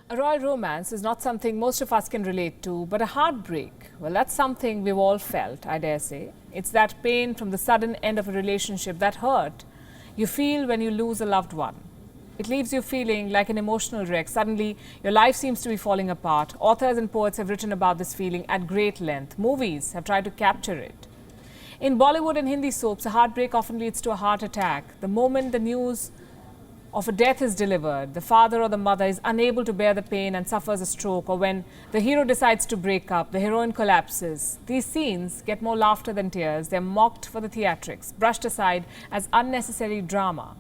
A royal romance is not something most of us can relate to, but a heartbreak, well, that's something we've all felt, I dare say. It's that pain from the sudden end of a relationship, that hurt you feel when you lose a loved one. It leaves you feeling like an emotional wreck. Suddenly, your life seems to be falling apart. Authors and poets have written about this feeling at great length. Movies have tried to capture it. In Bollywood and Hindi soaps, a heartbreak often leads to a heart attack. The moment the news of a death is delivered, the father or the mother is unable to bear the pain and suffers a stroke, or when the hero decides to break up, the heroine collapses. These scenes get more laughter than tears. They're mocked for the theatrics, brushed aside as unnecessary drama.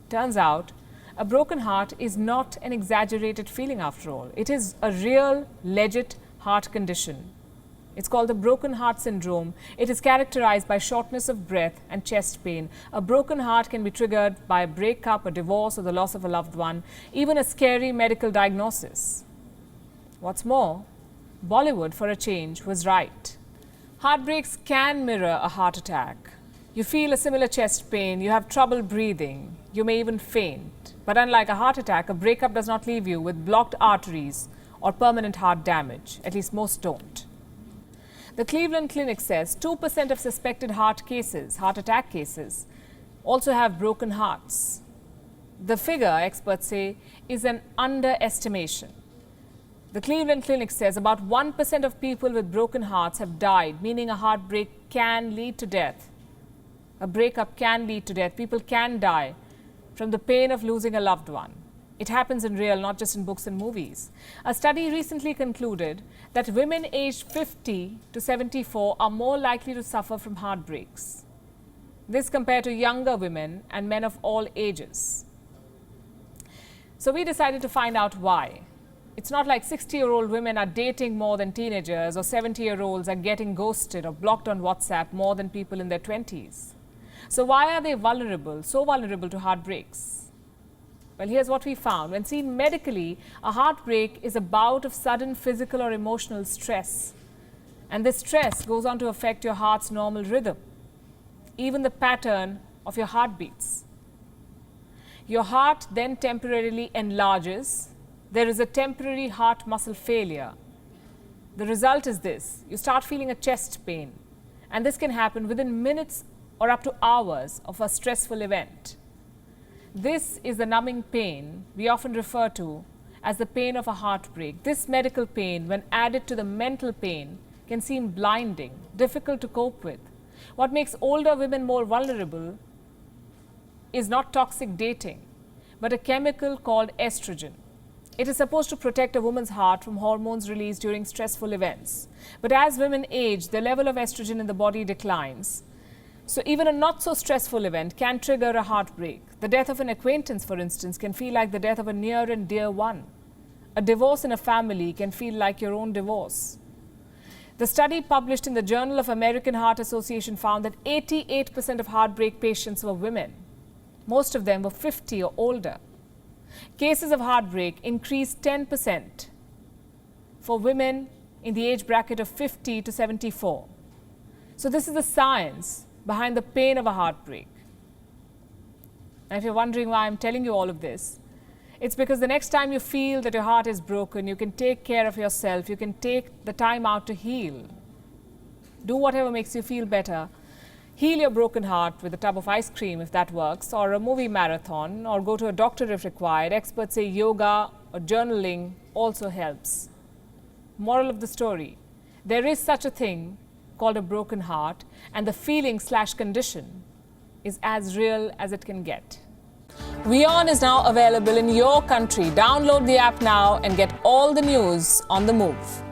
Turns out, a broken heart is not an exaggerated feeling after all. It is a real, legit heart condition. It's called the broken heart syndrome. It is characterized by shortness of breath and chest pain. A broken heart can be triggered by a breakup, a divorce, or the loss of a loved one, even a scary medical diagnosis. What's more, Bollywood, for a change, was right. Heartbreaks can mirror a heart attack. You feel a similar chest pain, you have trouble breathing, you may even faint. But unlike a heart attack, a breakup does not leave you with blocked arteries or permanent heart damage. At least most don't. The Cleveland Clinic says 2% of suspected heart attack cases, also have broken hearts. The figure, experts say, is an underestimation. The Cleveland Clinic says about 1% of people with broken hearts have died, meaning a heartbreak can lead to death. A breakup can lead to death. People can die from the pain of losing a loved one. It happens in real, not just in books and movies. A study recently concluded that women aged 50 to 74 are more likely to suffer from heartbreaks. This compared to younger women and men of all ages. So we decided to find out why. It's not like 60-year-old women are dating more than teenagers, or 70-year-olds are getting ghosted or blocked on WhatsApp more than people in their 20s. So why are they so vulnerable to heartbreaks? Well, here's what we found. When seen medically, a heartbreak is a bout of sudden physical or emotional stress. And this stress goes on to affect your heart's normal rhythm, even the pattern of your heartbeats. Your heart then temporarily enlarges. There is a temporary heart muscle failure. The result is this: you start feeling a chest pain. And this can happen within minutes or up to hours of a stressful event. This is the numbing pain we often refer to as the pain of a heartbreak. This medical pain, when added to the mental pain, can seem blinding, difficult to cope with. What makes older women more vulnerable is not toxic dating, but a chemical called estrogen. It is supposed to protect a woman's heart from hormones released during stressful events. But as women age, the level of estrogen in the body declines. So even a not-so-stressful event can trigger a heartbreak. The death of an acquaintance, for instance, can feel like the death of a near and dear one. A divorce in a family can feel like your own divorce. The study published in the Journal of American Heart Association found that 88% of heartbreak patients were women. Most of them were 50 or older. Cases of heartbreak increased 10% for women in the age bracket of 50 to 74. So this is the science behind the pain of a heartbreak. And if you're wondering why I'm telling you all of this, it's because the next time you feel that your heart is broken, you can take care of yourself, you can take the time out to heal. Do whatever makes you feel better. Heal your broken heart with a tub of ice cream if that works, or a movie marathon, or go to a doctor if required. Experts say yoga or journaling also helps. Moral of the story: there is such a thing called a broken heart, and the feeling/condition is as real as it can get. WION is now available in your country. Download the app now and get all the news on the move.